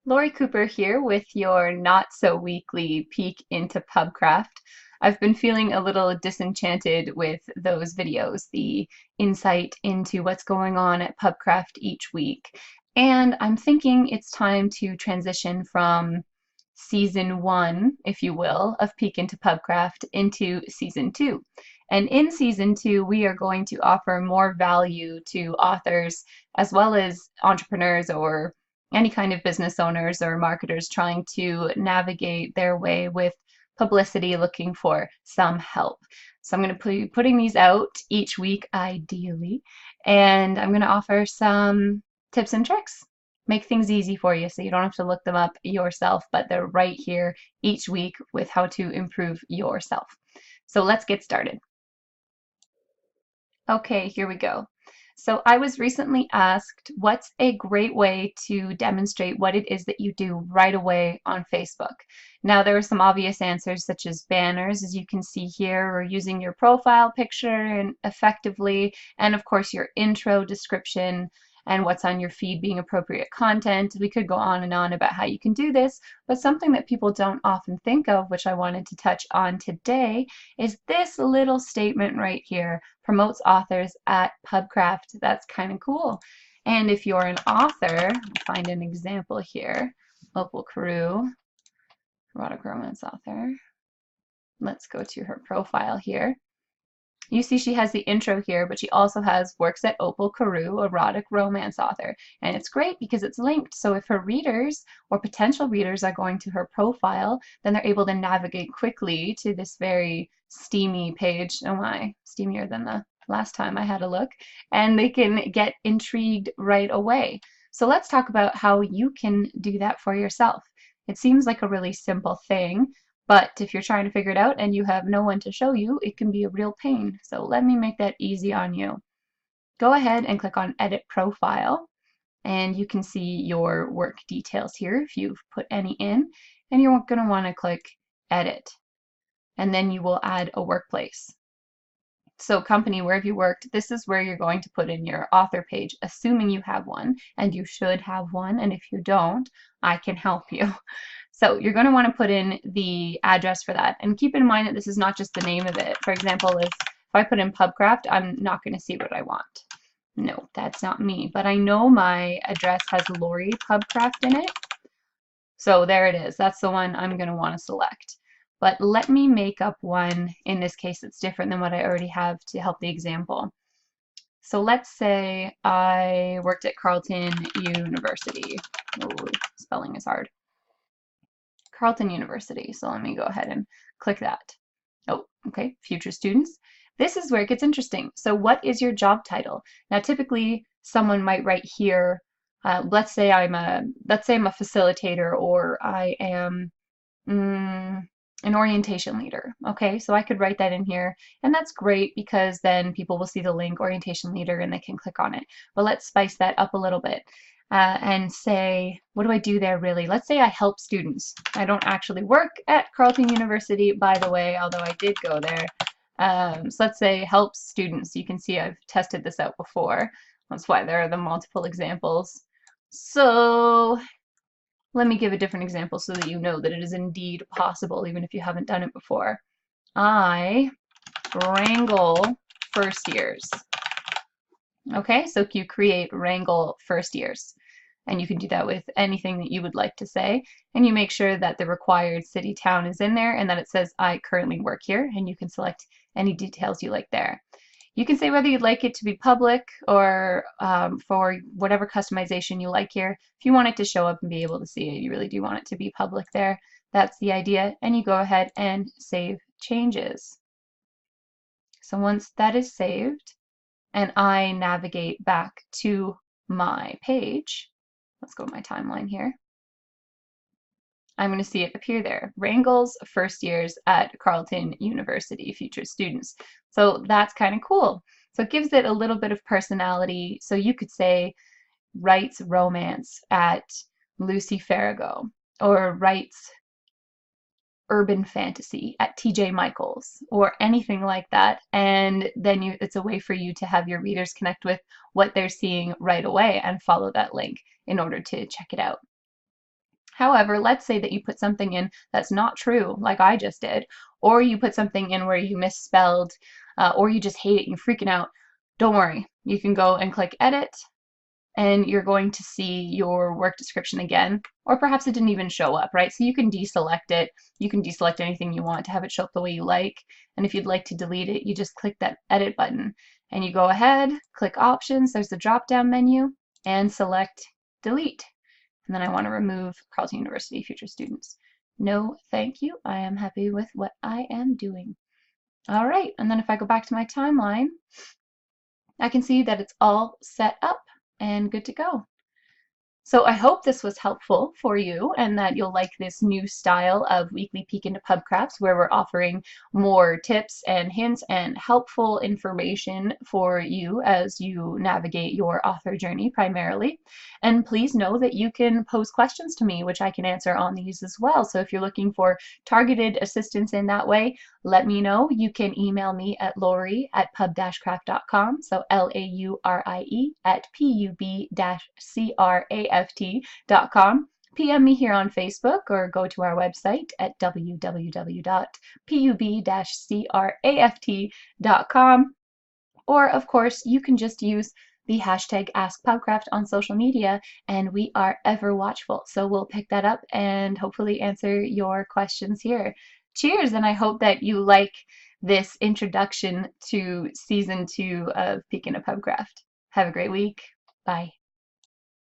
Lori Cooper here with your not so weekly peek into pubcraft. I've been feeling a little disenchanted with those videos, the insight into what's going on at pubcraft each week. And I'm thinking it's time to transition from season one, if you will, of Peek into Pubcraft into season two. And in season two, we are going to offer more value to authors as well as entrepreneurs or any kind of business owners or marketers trying to navigate their way with publicity looking for some help. So I'm going to be putting these out each week, ideally, and I'm going to offer some tips and tricks. Make things easy for you so you don't have to look them up yourself, but they're right here each week with how to improve yourself. So let's get started. Okay, here we go. So I was recently asked, what's a great way to demonstrate what it is that you do right away on Facebook? Now, there are some obvious answers such as banners, as you can see here, or using your profile picture and effectively, and of course your intro description and what's on your feed being appropriate content. We could go on and on about how you can do this, but something that people don't often think of, which I wanted to touch on today, is this little statement right here: promotes authors at Pubcraft. That's kind of cool. And if you're an author, I'll find an example here. Opal Carew, erotic romance author. Let's go to her profile here. You see she has the intro here, but she also has works at Opal Carew, erotic romance author. And it's great because it's linked. So if her readers or potential readers are going to her profile, then they're able to navigate quickly to this very steamy page. Oh my, steamier than the last time I had a look. And they can get intrigued right away. So let's talk about how you can do that for yourself. It seems like a really simple thing, but if you're trying to figure it out and you have no one to show you, it can be a real pain. So let me make that easy on you. Go ahead and click on Edit Profile, and you can see your work details here if you've put any in, and you're going to want to click Edit, and then you will add a workplace. So company, where have you worked? This is where you're going to put in your author page, assuming you have one, and you should have one, and if you don't, I can help you. So you're going to want to put in the address for that. And keep in mind that this is not just the name of it. For example, if I put in Pubcraft, I'm not going to see what I want. No, that's not me. But I know my address has Lori Pubcraft in it. So there it is. That's the one I'm going to want to select. But let me make up one, in this case, that's different than what I already have to help the example. So let's say I worked at Carleton University. Oh, spelling is hard. Carleton University. So let me go ahead and click that. Oh, okay, future students. This is where it gets interesting. So what is your job title? Now, typically someone might write here, let's say I'm a facilitator, or I am an orientation leader. Okay, so I could write that in here, and that's great because then people will see the link orientation leader and they can click on it. But let's spice that up a little bit. And say, what do I do there really? Let's say I help students. I don't actually work at Carleton University, by the way, although I did go there. So let's say help students. You can see I've tested this out before. That's why there are the multiple examples. So let me give a different example so that you know that it is indeed possible, even if you haven't done it before. I wrangle first years. Okay, so you create wrangle first years, and you can do that with anything that you would like to say, and you make sure that the required city town is in there and that it says I currently work here, and you can select any details you like there. You can say whether you'd like it to be public or for whatever customization you like here. If you want it to show up and be able to see it, you really do want it to be public there. That's the idea, and you go ahead and save changes. So once that is saved, and I navigate back to my page, let's go to my timeline here. I'm going to see it appear there. Wrangles first years at Carleton University, future students. So that's kind of cool. So it gives it a little bit of personality. So you could say writes romance at Lucy Farrago, or writes urban fantasy at TJ Michaels, or anything like that, and then it's a way for you to have your readers connect with what they're seeing right away and follow that link in order to check it out. However, let's say that you put something in that's not true, like I just did, or you put something in where you misspelled, or you just hate it, you're freaking out. Don't worry. You can go and click edit, and you're going to see your work description again, or perhaps it didn't even show up, right? So you can deselect it. You can deselect anything you want to have it show up the way you like. And if you'd like to delete it, you just click that edit button and you go ahead, click options, there's the drop down menu, and select delete. And then I want to remove Carleton University future students. No, thank you. I am happy with what I am doing. All right, and then if I go back to my timeline, I can see that it's all set up and good to go. So I hope this was helpful for you and that you'll like this new style of weekly peek into pubcrafts where we're offering more tips and hints and helpful information for you as you navigate your author journey primarily. And please know that you can pose questions to me, which I can answer on these as well. So if you're looking for targeted assistance in that way, let me know. You can email me at laurie@pub-craft.com. So LAURIE at PUB-CRAFT.com. PM me here on Facebook or go to our website at www.pub-craft.com. Or, of course, you can just use the hashtag AskPubCraft on social media, and we are ever watchful. So we'll pick that up and hopefully answer your questions here. Cheers, and I hope that you like this introduction to season 2 of Peek into Pubcraft. Have a great week. Bye.